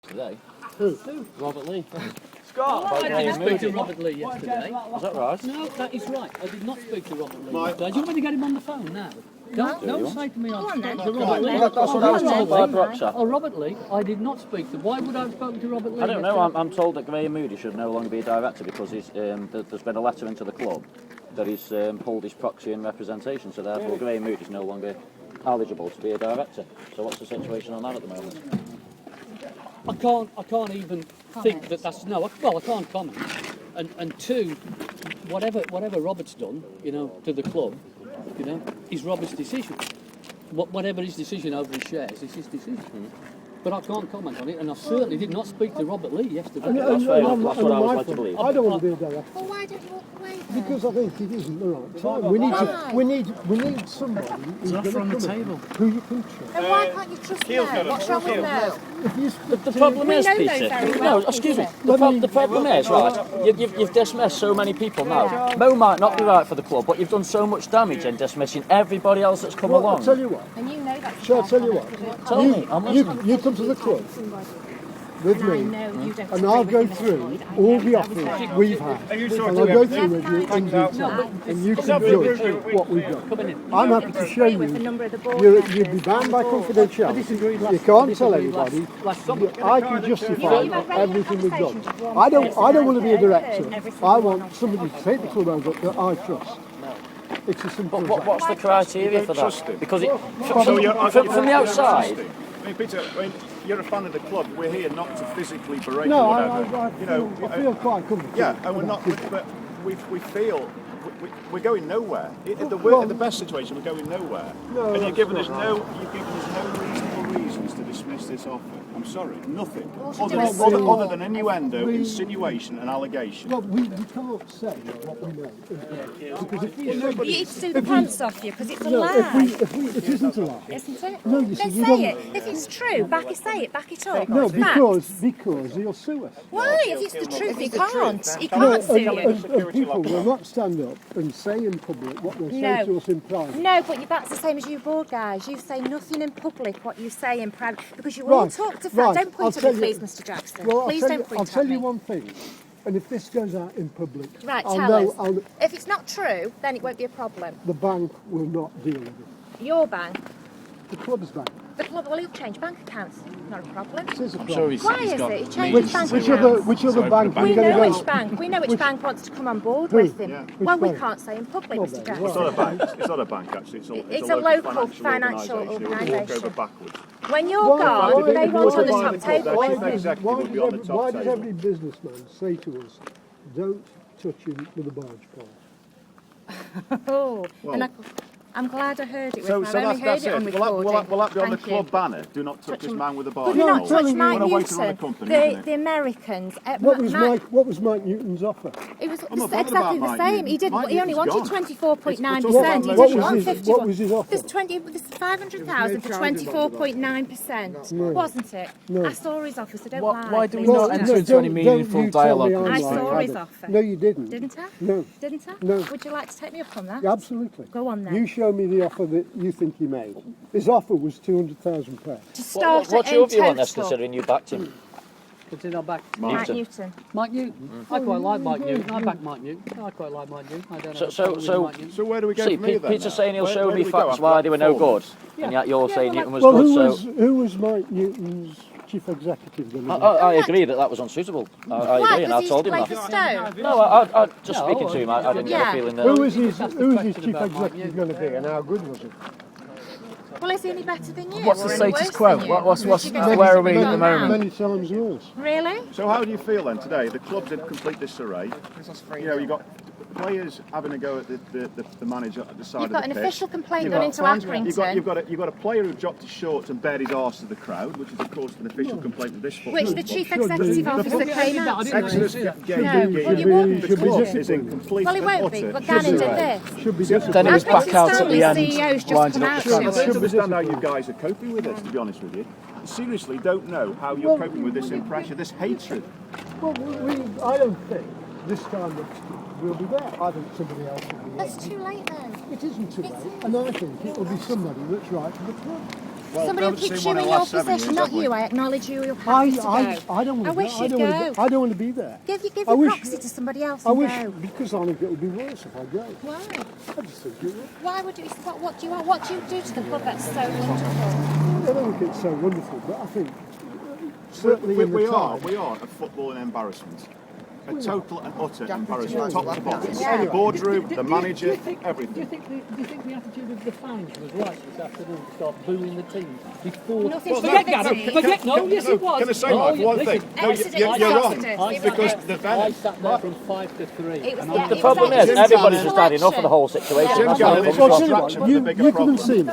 Today? Who? Robert Lee. Scott! I didn't speak to Robert Lee yesterday. Is that right? No, that is right. I did not speak to Robert Lee yesterday. Do you want me to get him on the phone now? Don't say to me I've spoken to Robert Lee. That's what I was told by Broxer. Oh, Robert Lee, I did not speak to. Why would I have spoken to Robert Lee? I don't know. I'm told that Graham Moody should no longer be a director because there's been a letter into the club that he's pulled his proxy in representation, so therefore Graham Moody is no longer eligible to be a director. So what's the situation on that at the moment? I can't even think that that's no. I can't comment. And two, whatever Robert's done, to the club, is Robert's decision. Whatever his decision over his shares is his decision. But I can't comment on it, and I certainly did not speak to Robert Lee yesterday. That's fair enough. That's what I was led to believe. I don't want to be a director. Well, why don't you walk away then? Because I think it isn't the right time. We need somebody who's going to come in, who you can trust. Then why can't you trust Mo? What's wrong with Mo? The problem is, know Peter. those very No, well, excuse me. Peter. The problem is, right? You've dismissed so many people now. Mo might not be right for the club, but you've done so much damage in dismissing everybody else that's come along. I'll tell you what. And you know that. Shall I tell you what? Tell me. I'm listening. You come to the club with me, and I'll go through all the offers we've had, and I'll go through with you in detail, and you can judge what we've done. I'm happy to show you. You'll be bound by confidentiality. You can't tell anybody. I can justify everything we've done. I don't want to be a director. I want somebody to take the club over that I trust. It's as simple as that. What's the criteria for that? Because from the outside. Peter, you're a fan of the club. We're here not to physically berate No, or whatever. I feel quite comfortable. Yeah, and we're not. But we feel we're going nowhere. At the best situation, we're going nowhere. No, and you've given us no reasonable reasons to dismiss this offer. I'm sorry, nothing other than innuendo, insinuation, and allegation. Well, we can't say what we know. Because if we know, You need to do the pants off you because it's a no, lie. it isn't a lie. Isn't it? No, you Then see, you say don't. it. If it's true, back it up. No, Facts. because he'll sue us. Why? If it's the truth, he can't. He No, can't sue you. and people will not stand up and say in public what they say to us in private. No, but that's the same as you board guys. You say nothing in public what you say in private because you all talk to facts. Don't point at me, please, Mr. Jackson. Well, Please don't point at me. I'll tell you one thing, and if this goes out in public, Right, I'll tell know. us. If it's not true, then it won't be a problem. The bank will not deal with it. Your bank, The club's bank. the club, well, he'll change bank accounts. Not a problem. It is a I'm problem. sure he's Why is got it? He changed bank Which accounts. other bank are We you going know to which go? bank. We know which bank wants to come on board with him. Yeah. Well, we bank? can't say in public, Mr. It's Jackson. not a bank. It's not a bank actually. It's a local financial organisation. It will walk organisation. over backwards. When you're gone, they want on the top table Why with him. executive would be on the top Why does table. every businessman say to us, don't touch him with a barge pole? Oh, and I'm glad I heard it. So I've only heard that's it on it. recording. Will that be on the Thank club you. banner? Do not touch this man with a barge But not pole. touch Mike What a way to run a Newton. company, isn't The it? Americans. What was Mike Newton's offer? It was I'm not bothered exactly about the Mike same. Newton. He did. Mike He only Newton's wanted gone. 24.9%. He What didn't was want his- 51. what was his offer? There's 500,000 for 24.9%, wasn't it? No. I saw his offer, so don't Why lie. do we please. not enter into any don't meaningful you tell me dialogue I'm with I this lying saw thing? his either. offer. No, you didn't. Didn't I? No. Didn't I? No. Would you like to take me up on that? Yeah, absolutely. Go on then. You show me the offer that you think he made. His offer was £200,000. To start What's at your in view on this, total. considering you backed him? Consider I back Mike Newton. Mike Newton. I quite like Mike Newton. I back Mike Newton. I quite like Mike Newton. I don't have a problem with Mike Newton. So where do we go See, from here then? Peter's saying he'll Where show do me we go facts after why that they were no good, performance? and yet you're saying well, Newton was Well, good. who was Mike Newton's chief executive then? I agree that was unsuitable. I Why? agree, and I Because told he's him like a that. stone. No, I just speaking to him, I didn't get Yeah. a feeling Who that. was his That's the chief question about Mike executive going to be, and how good was he? Well, is he any better than you? What's or the any status worse quo? than you? What's Chief executive where are we you've at got the now. moment? Many times yours. Really? So how do you feel then today? The club did complete disarray. You know, you got players having a go at the manager at the side You've of got the an pitch. official complaint You've gone got- into Accrington, You've got a player who dropped his shorts and bared his arse to the crowd, which is of course an official complaint of this football which the club. chief executive officer came out. Exodus No, well, you wouldn't, the would club you? is in complete Well, he and won't be, utter but Gannon did disarray. this. Should be Then disciplined. he was back out at the end, CEO's just winding come up out the to I fans. don't understand how you guys are coping with this, to be honest with you. I seriously don't know how you're coping with this impression, this hatred. Well, I don't think this time next year we'll be there. I think somebody else will be there. That's too late then. It isn't too late, and I think it will be somebody that's right for the club. Somebody will put you in your position, not you. I acknowledge you. You're happy to go. I don't want to. I wish you'd go. I don't want to be there. Give your proxy to somebody else and go. Because I think it would be worse if I go. Why? I just think it would. Why would you? What do you do to the club that's so wonderful? I don't think it's so wonderful, but I think certainly we are a footballing embarrassment. A total and utter embarrassment, top to bottom. Yeah. The boardroom, the manager, everything. Do you think the attitude of the fans was right this afternoon to start booing the team before? Nothing to Forget do with the Gavin. team. Forget yes, it was. Can I say one thing? No, you're wrong. Because the I venom. sat there from 5 to 3. The problem is, everybody's just had enough of the whole situation. That's why it comes Well, across. tell you what, you come and see me,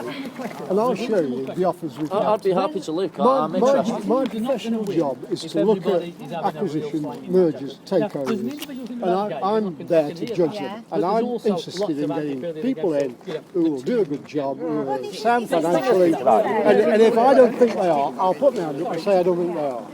and I'll show you the offers we've I'd had. be happy to look. I'm interested. My professional job is to look at acquisition, mergers, takeovers, and I'm there to judge them. And I'm interested in getting people in who will do a good job, who are sound financially, and if I don't think they are, I'll put my hand up and say I don't think they are.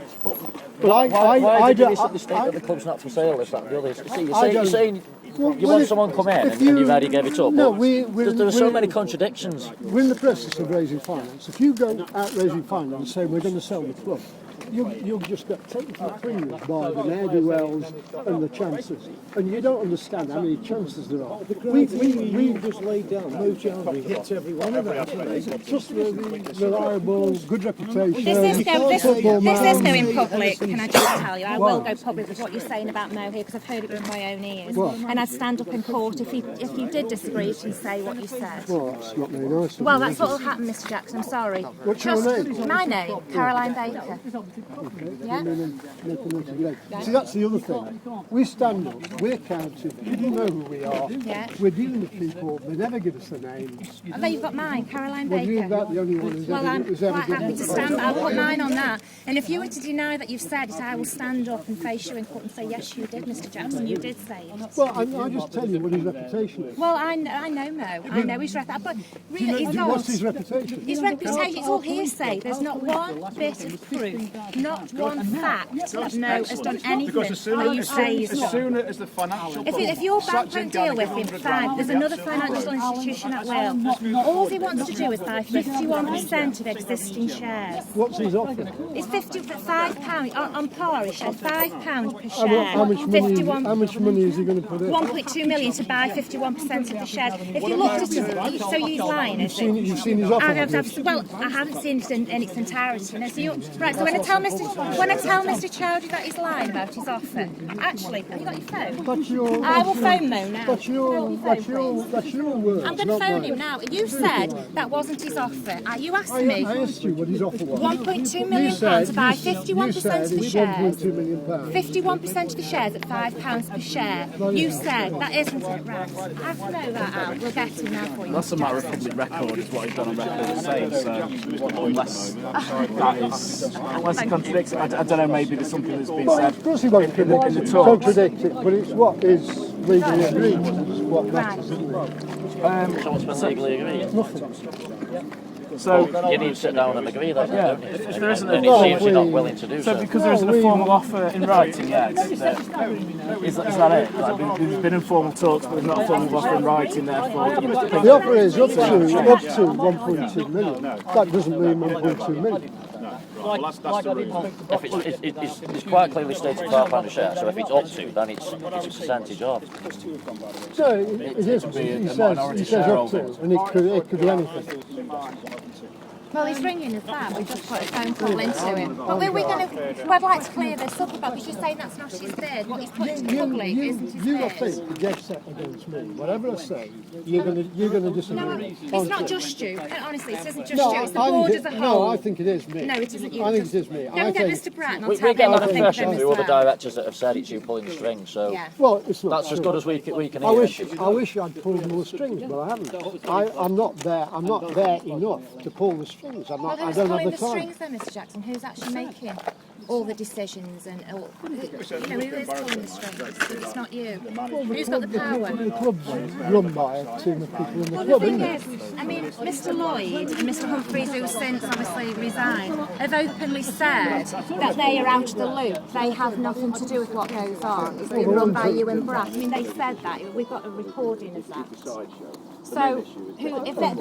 But Why did you recently state that the club's not for sale, this, that, and the other? See, you're saying you want someone to come in and you've already gave it up. No, there are so many contradictions. We're in the process of raising finance. If you go out raising finance and say we're going to sell the club, you'll just get taken to the premium by the ne'er-do-wells and the chances. And you don't understand how many chances there are. We just laid down. Mo Chaudry hits every one of them. trustworthy, reliable, good reputation. This is going football public, can I just tell you? I will go public with what you're saying about Mo here because I've heard it with my own ears. And I'd stand up in court if you did disagree and say what you said. Well, that's not very nice. Well, that's what will happen, Mr. Jackson. I'm sorry. What's your name? My name, Caroline Baker. Yeah? See, that's the other thing. We stand up, we're counted, people know who we are, Yeah. we're dealing with people, they never give us their names. And then you've got mine, Caroline Well, you're Baker. about the only one who's Well, I'm ever quite given happy us to their stand, names. I'll put mine on that. And if you were to deny that you've said it, I will stand up and face you in court and say, yes, you did, Mr. Jackson, you did say it. Well, I just tell you what his reputation is. Well, I know Mo. I know his reputation. But really, it's not. What's his reputation? His reputation, it's all hearsay. There's not one bit of proof, not one fact that Mo has done anything Because as soon that you say he's as done. soon as the financial If your bank won't deal with him, fine. There's another financial institution that will. All he wants to do is buy 51% of existing shares. What's his offer? It's £5 on par. He said £5 per share. How much money is he going to put in? 1.2 million to buy 51% of the shares. If you looked at his, so he's lying, is it? You've seen his offer? Well, I haven't seen it in its entirety. No, so right, so when I tell Mr. Chaudry that he's lying about his offer, actually, have you got your phone? That's your, I will phone Mo now. that's your words. I'm going to not phone mine. him now. You said that wasn't his offer. You asked I me asked you what his offer was. 1.2 million pounds to buy 51% of the shares. 1.2 million pounds. 51% of the shares at £5 per share. You said that isn't it, right? I know that out. We'll get him now for you. That's a matter of public record, is what he's done on record as saying. So unless it contradicts, I don't know. Maybe there's something that's been Well, said of course he won't in the talks. contradict it, but it's what is legally agreed. It's what matters. So what's been legally agreed? So You need to sit down and agree that, yeah, don't you? if there isn't And a it seems you're not willing to do so so. because there isn't a formal offer in writing yet, is that it? Like, there's been informal talks, but there's not a formal offer in writing. Therefore, The offer is up to 1.2 million. That doesn't mean 1.2 million. Well, that's the reason. If it's quite clearly stated £5 a share, so if it's up to, then it's a percentage of. So it is. He says up to, and it could be anything. Well, he's ringing us back. We just put a phone call into him. But I'd like to clear this up about, because you're saying that's not his bid. What he's put into the public isn't his You bid. think the dead set against me. Whatever I say, you're going to disagree. No, it's not just you. Honestly, it isn't just No, you. It's the I board think as a no, whole. I think it is me. No, it isn't you. I think it is me. Go and get Mr. Pratt and I'll tell We get him what that I think of impression him through as other well. directors that have said it's you pulling the strings, so Yeah. Well, it's not. that's as true. good as we can I hear. wish I'd pulled more strings, but I haven't. I'm not there. I'm not there enough to pull the strings. I Well, don't who's have pulling the the time. strings then, Mr. Jackson? Who's actually making all the decisions and who is pulling the strings? It's not you. Who's got the power? The club's run by a team of people in the Well, club, the thing isn't is, it? I mean, Mr. Lloyd and Mr. Humphreys, who since obviously resigned, have openly said that they are out of the loop. They have nothing to do with what goes on. It's been run by you and Bratt. I mean, they said that. We've got a recording of that. So, if they